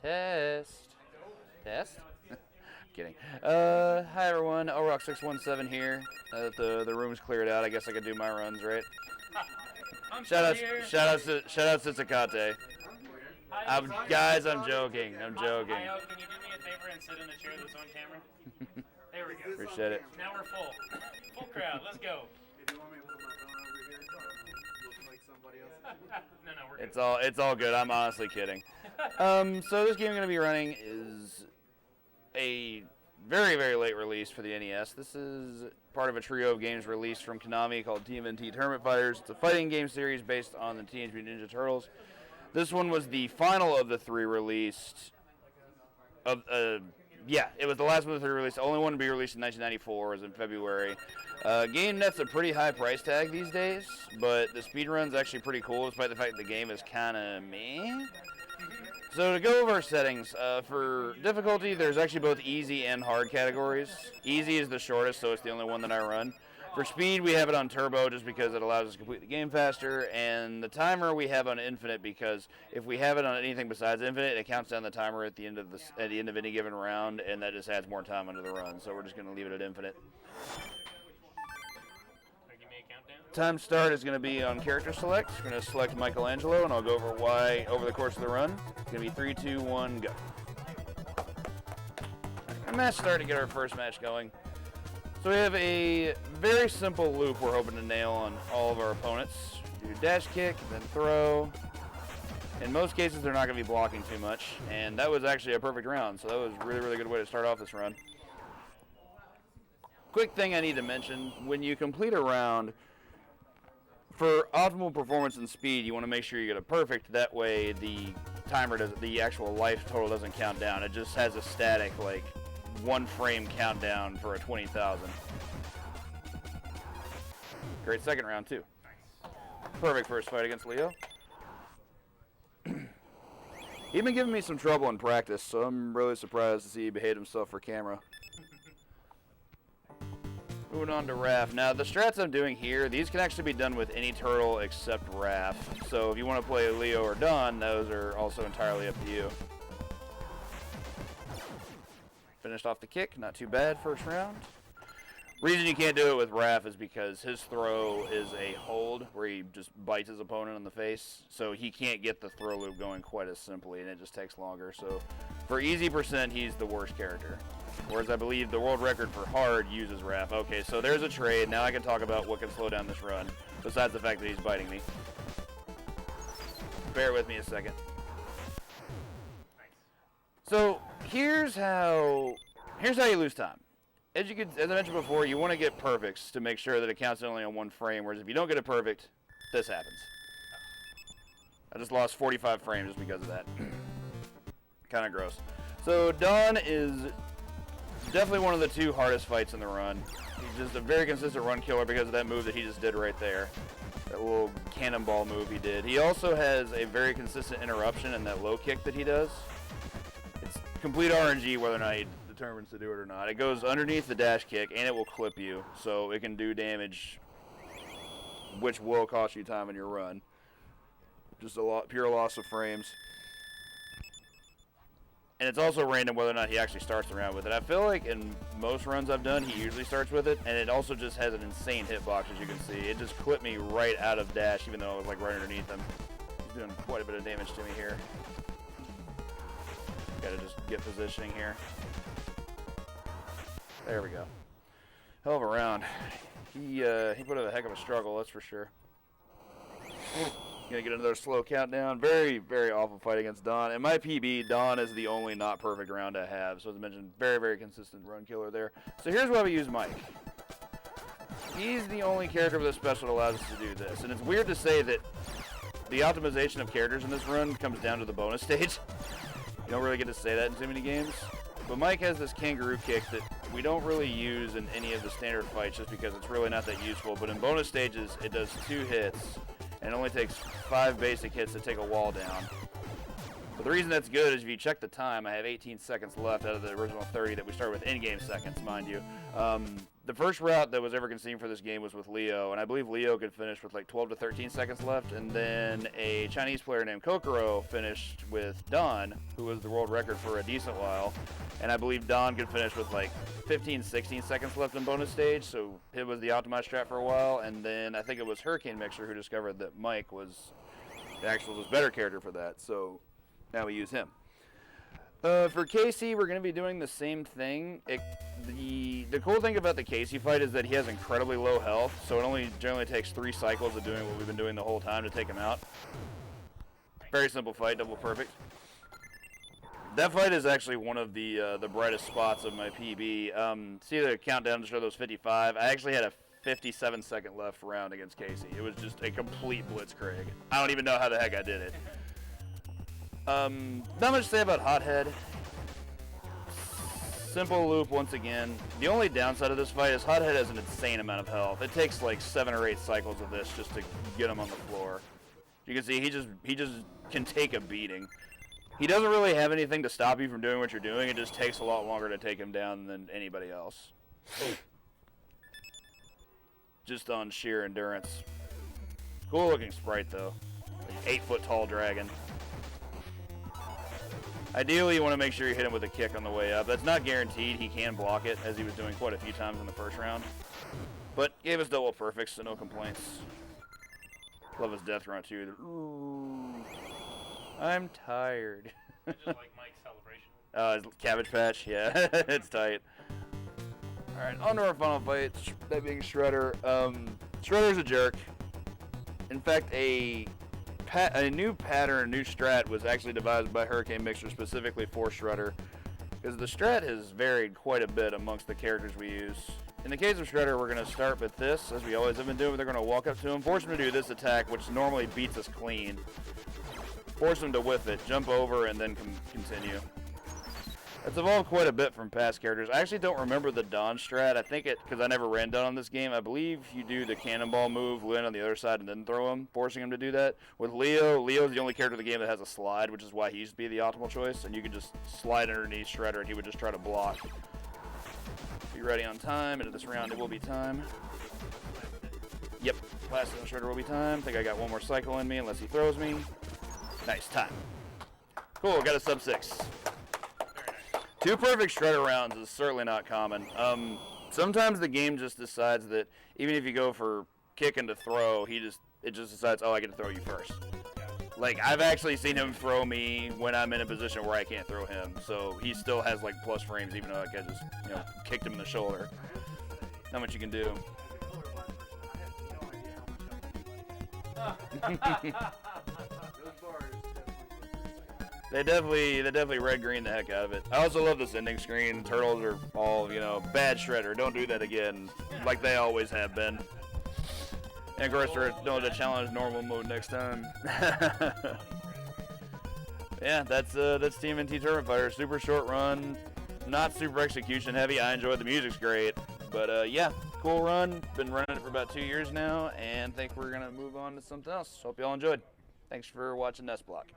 Test. Test? Kidding. Hi everyone, LRock617 here. The room's cleared out. I guess I could do my runs, right? Shout out to Zacate. Guys, I'm joking. I'm joking. Can you do me a favor and sit in a chair that's on camera? There we go. Appreciate it. Now we're full. Full crowd. Let's go. If you want me to put my phone over here, look like somebody else. No, we're good. It's all good. I'm honestly kidding. So this game I'm going to be running is a very, very late release for the NES. This is part of a trio of games released from Konami called TMNT Tournament Fighters. It's a fighting game series based on the Teenage Mutant Ninja Turtles. This one was the final of the three released. It was the last one of the three released. The only one to be released in 1994 was in February. Game net's a pretty high price tag these days, but the speedrun's actually pretty cool, despite the fact that the game is kind of meh. So to go over our settings, for difficulty, there's actually both easy and hard categories. Easy is the shortest, so it's the only one that I run. For speed, we have it on turbo just because it allows us to complete the game faster, and the timer we have on infinite because if we have it on anything besides infinite, it counts down the timer at the end of any given round, and that just adds more time under the run. So we're just going to leave it at infinite. Give me a countdown. Time start is going to be on character select. We're going to select Michelangelo, and I'll go over why over the course of the run. It's going to be 3, 2, 1, go. Right, match start to get our first match going. So we have a very simple loop we're hoping to nail on all of our opponents. Do dash kick, then throw. In most cases, they're not going to be blocking too much, and that was actually a perfect round, so that was a really, really good way to start off this run. Quick thing I need to mention, when you complete a round, for optimal performance and speed, you want to make sure you get a perfect. That way the the actual life total doesn't count down. It just has a static, like, 1 frame countdown for a 20,000. Great second round, too. Perfect first fight against Leo. He's been giving me some trouble in practice, so I'm really surprised to see he behaved himself for camera. Moving on to Raph. Now, the strats I'm doing here, these can actually be done with any turtle except Raph. So if you want to play Leo or Don, those are also entirely up to you. Finished off the kick, not too bad first round. Reason you can't do it with Raph is because his throw is a hold where he just bites his opponent on the face, so he can't get the throw loop going quite as simply, and it just takes longer. So for easy percent, he's the worst character. Whereas I believe the world record for hard uses Raph. Okay, so there's a trade. Now I can talk about what can slow down this run, besides the fact that he's biting me. Bear with me a second. So here's how you lose time. As I mentioned before, you want to get perfects to make sure that it counts only on 1 frame, whereas if you don't get a perfect, this happens. I just lost 45 frames just because of that. Kind of gross. So Don is definitely one of the 2 hardest fights in the run. He's just a very consistent run killer because of that move that he just did right there. That little cannonball move he did. He also has a very consistent interruption in that low kick that he does. It's complete RNG whether or not he determines to do it or not. It goes underneath the dash kick and it will clip you, so it can do damage which will cost you time in your run. Just a pure loss of frames. And it's also random whether or not he actually starts the round with it. I feel like in most runs I've done, he usually starts with it, and it also just has an insane hitbox, as you can see. It just clipped me right out of dash, even though I was like right underneath him. He's doing quite a bit of damage to me here. Gotta just get positioning here. There we go. Hell of a round. He put up a heck of a struggle, that's for sure. Gonna get another slow countdown. Very, very awful fight against Don. In my PB, Don is the only not perfect round I have. So as I mentioned, very, very consistent run killer there. So here's why we use Mike. He's the only character with a special that allows us to do this. And it's weird to say that the optimization of characters in this run comes down to the bonus stage. You don't really get to say that in too many games. But Mike has this kangaroo kick that we don't really use in any of the standard fights just because it's really not that useful. But in bonus stages, it does 2 hits. And it only takes 5 basic hits to take a wall down. But the reason that's good is if you check the time, I have 18 seconds left out of the original 30 that we started with in-game seconds, mind you. The first route that was ever conceived for this game was with Leo, and I believe Leo could finish with like 12 to 13 seconds left, and then a Chinese player named Kokoro finished with Don, who was the world record for a decent while, and I believe Don could finish with like 15, 16 seconds left in bonus stage, so it was the optimized strat for a while, and then I think it was Hurricane Mixer who discovered that Mike was the actual better character for that, so now we use him. For Casey, we're going to be doing the same thing. The cool thing about the Casey fight is that he has incredibly low health, so it only generally takes 3 cycles of doing what we've been doing the whole time to take him out. Very simple fight, double perfect. That fight is actually one of the brightest spots of my PB. See the countdown to show those 55? I actually had a 57-second left round against Casey. It was just a complete blitzkrieg. I don't even know how the heck I did it. Not much to say about Hothead. Simple loop once again. The only downside of this fight is Hothead has an insane amount of health. It takes like 7 or 8 cycles of this just to get him on the floor. You can see he just can take a beating. He doesn't really have anything to stop you from doing what you're doing. It just takes a lot longer to take him down than anybody else. Just on sheer endurance. Cool looking sprite though. Like 8-foot tall dragon. Ideally, you want to make sure you hit him with a kick on the way up. That's not guaranteed. He can block it, as he was doing quite a few times in the first round. But gave us double perfects, so no complaints. Love his death run, too. Ooh, I'm tired. I just like Mike's celebration. His Cabbage Patch, yeah, it's tight. Alright, on to our final fight, that being Shredder. Shredder's a jerk. In fact, a new pattern, a new strat was actually devised by Hurricane Mixer specifically for Shredder, because the strat has varied quite a bit amongst the characters we use. In the case of Shredder, we're going to start with this, as we always have been doing. They're going to walk up to him, force him to do this attack, which normally beats us clean. Force him to whiff it, jump over, and then continue. It's evolved quite a bit from past characters. I actually don't remember the Don strat. I think because I never ran Don on this game, I believe you do the cannonball move, land on the other side, and then throw him, forcing him to do that. With Leo's the only character in the game that has a slide, which is why he used to be the optimal choice, and you could just slide underneath Shredder, and he would just try to block. Be ready on time. Into this round, it will be time. Yep, last on Shredder will be time. Think I got one more cycle in me, unless he throws me. Nice, time. Cool, got a sub 6. 2 perfect Shredder rounds is certainly not common. Sometimes the game just decides that even if you go for kick and to throw, it just decides, oh, I get to throw you first. Like, I've actually seen him throw me when I'm in a position where I can't throw him, so he still has like plus frames, even though like, I just kicked him in the shoulder. Not much you can do. They definitely red-green the heck out of it. I also love this ending screen. Turtles are all, bad Shredder. Don't do that again, like they always have been. And of course, we're going to challenge normal mode next time. Yeah, that's TMNT Tournament Fighter. Super short run, not super execution heavy. I enjoyed the music's great, but yeah, cool run. Been running it for about 2 years now, and think we're gonna move on to something else. Hope y'all enjoyed. Thanks for watching NES Block.